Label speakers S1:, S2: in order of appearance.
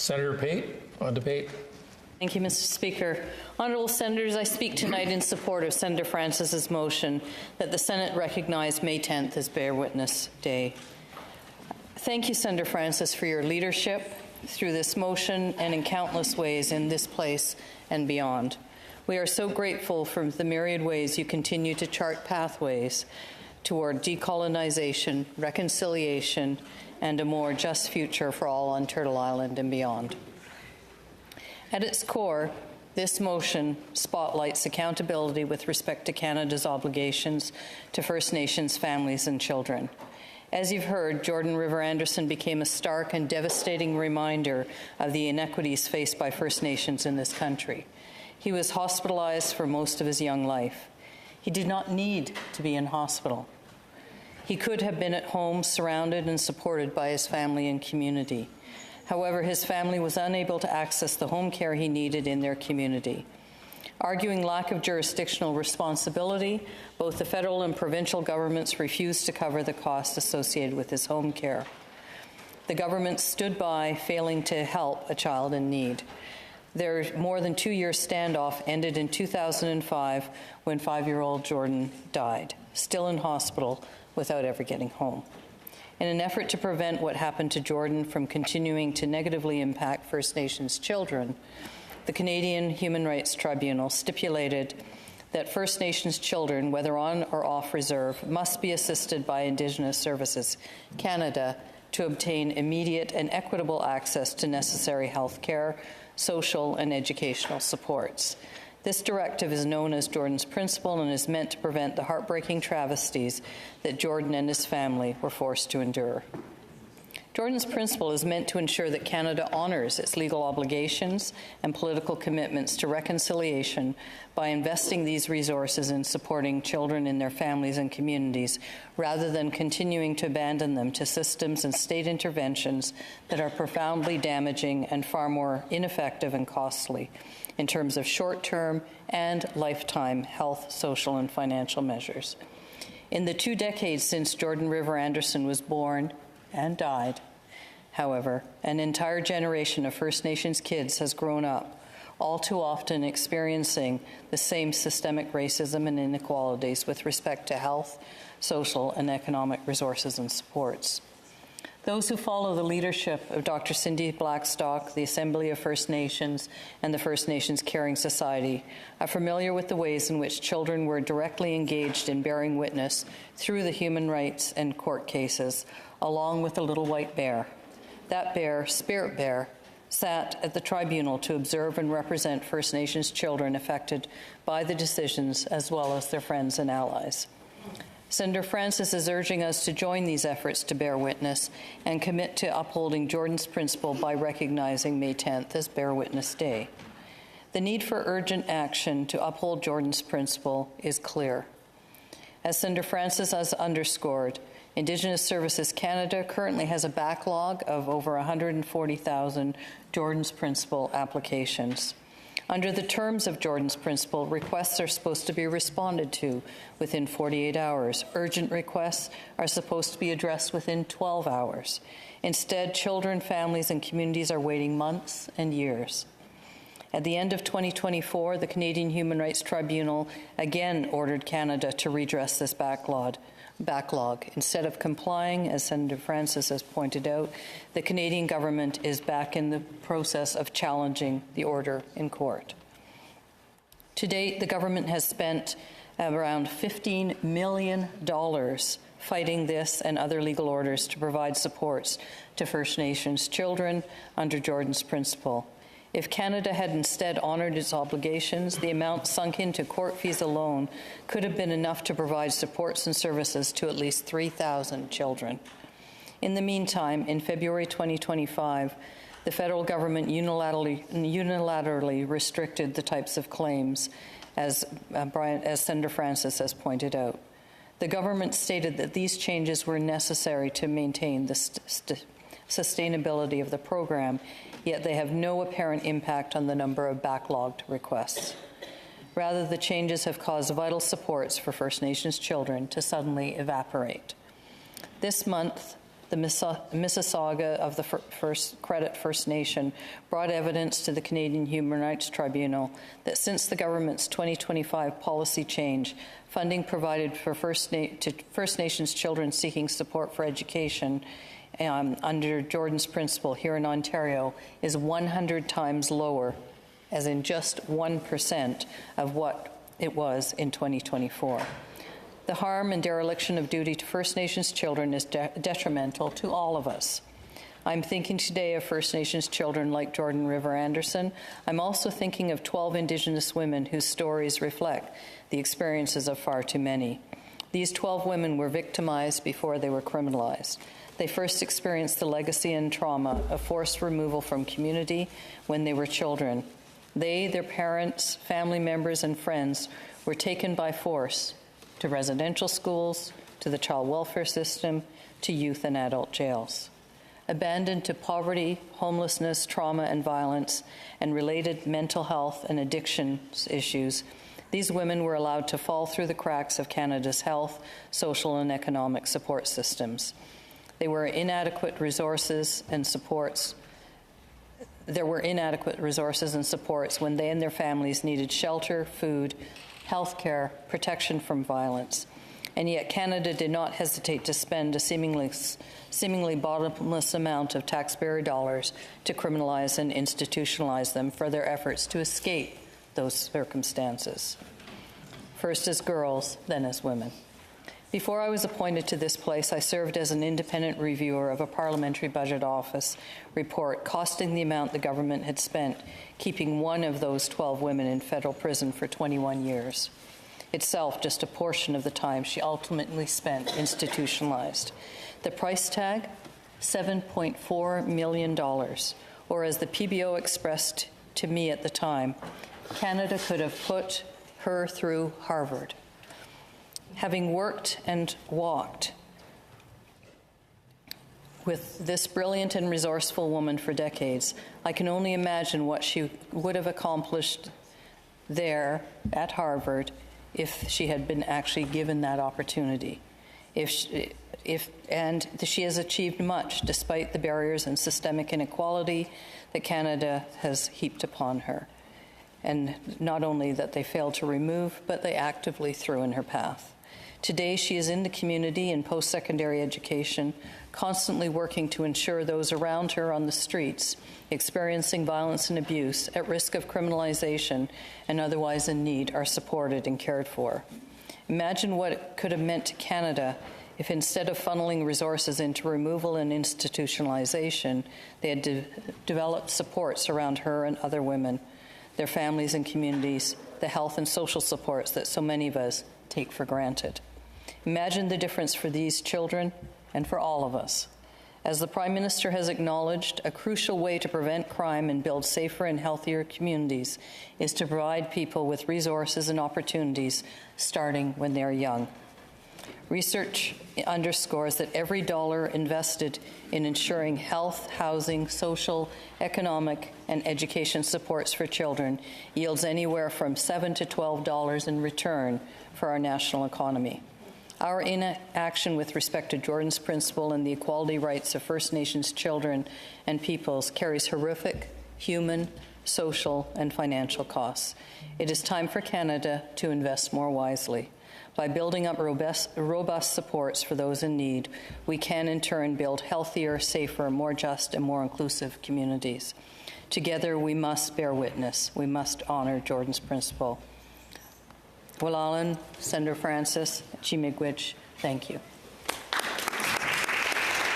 S1: Senator Pate, on debate.
S2: Thank you, Mr. Speaker. Honourable Senators, I speak tonight in support of Senator Francis's motion that the Senate recognize May 10th as Bear Witness Day. Thank you, Senator Francis, for your leadership through this motion and in countless ways in this place and beyond. We are so grateful for the myriad ways you continue to chart pathways toward decolonization, reconciliation, and a more just future for all on Turtle Island and beyond. At its core, this motion spotlights accountability with respect to Canada's obligations to First Nations families and children. As you've heard, Jordan River Anderson became a stark and devastating reminder of the inequities faced by First Nations in this country. He was hospitalized for most of his young life. He did not need to be in hospital. He could have been at home, surrounded and supported by his family and community. However, his family was unable to access the home care he needed in their community. Arguing lack of jurisdictional responsibility, both the federal and provincial governments refused to cover the costs associated with his home care. The government stood by, failing to help a child in need. Their more than 2-year standoff ended in 2005 when 5-year-old Jordan died, still in hospital without ever getting home. In an effort to prevent what happened to Jordan from continuing to negatively impact First Nations children, the Canadian Human Rights Tribunal stipulated that First Nations children, whether on or off reserve, must be assisted by Indigenous Services Canada to obtain immediate and equitable access to necessary health care, social and educational supports. This directive is known as Jordan's Principle and is meant to prevent the heartbreaking travesties that Jordan and his family were forced to endure. Jordan's Principle is meant to ensure that Canada honours its legal obligations and political commitments to reconciliation by investing these resources in supporting children in their families and communities, rather than continuing to abandon them to systems and state interventions that are profoundly damaging and far more ineffective and costly in terms of short-term and lifetime health, social, and financial measures. In the 2 decades since Jordan River Anderson was born and died, however, an entire generation of First Nations kids has grown up, all too often experiencing the same systemic racism and inequalities with respect to health, social, and economic resources and supports. Those who follow the leadership of Dr. Cindy Blackstock, the Assembly of First Nations, and the First Nations Caring Society are familiar with the ways in which children were directly engaged in bearing witness through the human rights and court cases, along with the little white bear. That bear, Spirit Bear, sat at the tribunal to observe and represent First Nations children affected by the decisions, as well as their friends and allies. Senator Francis is urging us to join these efforts to bear witness and commit to upholding Jordan's Principle by recognizing May 10th as Bear Witness Day. The need for urgent action to uphold Jordan's Principle is clear. As Senator Francis has underscored, Indigenous Services Canada currently has a backlog of over 140,000 Jordan's Principle applications. Under the terms of Jordan's Principle, requests are supposed to be responded to within 48 hours. Urgent requests are supposed to be addressed within 12 hours. Instead, children, families, and communities are waiting months and years. At the end of 2024, the Canadian Human Rights Tribunal again ordered Canada to redress this backlog. Instead of complying, as Senator Francis has pointed out, the Canadian government is back in the process of challenging the order in court. To date, the government has spent around $15 million fighting this and other legal orders to provide supports to First Nations children under Jordan's Principle. If Canada had instead honoured its obligations, the amount sunk into court fees alone could have been enough to provide supports and services to at least 3,000 children. In the meantime, in February 2025, the federal government unilaterally restricted the types of claims, as Senator Francis has pointed out. The government stated that these changes were necessary to maintain the sustainability of the program, yet they have no apparent impact on the number of backlogged requests. Rather, the changes have caused vital supports for First Nations children to suddenly evaporate. This month, the Mississauga of the Credit First Nation brought evidence to the Canadian Human Rights Tribunal that since the government's 2025 policy change, funding provided for First Nations children seeking support for education under Jordan's principle here in Ontario is 100 times lower, as in just 1% of what it was in 2024. The harm and dereliction of duty to First Nations children is detrimental to all of us. I'm thinking today of First Nations children like Jordan River Anderson. I'm also thinking of 12 Indigenous women whose stories reflect the experiences of far too many. These 12 women were victimized before they were criminalized. They first experienced the legacy and trauma of forced removal from community when they were children. They, their parents, family members, and friends were taken by force to residential schools, to the child welfare system, to youth and adult jails. Abandoned to poverty, homelessness, trauma and violence, and related mental health and addiction issues, these women were allowed to fall through the cracks of Canada's health, social, and economic support systems. There were inadequate resources and supports when they and their families needed shelter, food, health care, protection from violence. And yet Canada did not hesitate to spend a seemingly bottomless amount of taxpayer dollars to criminalize and institutionalize them for their efforts to escape those circumstances. First as girls, then as women. Before I was appointed to this place, I served as an independent reviewer of a parliamentary budget office report costing the amount the government had spent keeping one of those 12 women in federal prison for 21 years. Itself just a portion of the time she ultimately spent institutionalized. The price tag, $7.4 million, or as the PBO expressed to me at the time, Canada could have put her through Harvard. Having worked and walked with this brilliant and resourceful woman for decades, I can only imagine what she would have accomplished there at Harvard if she had been actually given that opportunity. And she has achieved much despite the barriers and systemic inequality that Canada has heaped upon her. And not only that they failed to remove, but they actively threw in her path. Today, she is in the community in post-secondary education, constantly working to ensure those around her on the streets, experiencing violence and abuse, at risk of criminalization, and otherwise in need, are supported and cared for. Imagine what it could have meant to Canada if instead of funneling resources into removal and institutionalization, they had developed supports around her and other women, their families and communities, the health and social supports that so many of us take for granted. Imagine the difference for these children and for all of us. As the Prime Minister has acknowledged, a crucial way to prevent crime and build safer and healthier communities is to provide people with resources and opportunities starting when they're young. Research underscores that every dollar invested in ensuring health, housing, social, economic, and education supports for children yields anywhere from $7 to $12 in return for our national economy. Our inaction with respect to Jordan's principle and the equality rights of First Nations children and peoples carries horrific human, social, and financial costs. It is time for Canada to invest more wisely. By building up robust supports for those in need, we can in turn build healthier, safer, more just, and more inclusive communities. Together, we must bear witness. We must honor Jordan's principle. Walalan, Senator Francis, Chimigwich, thank you.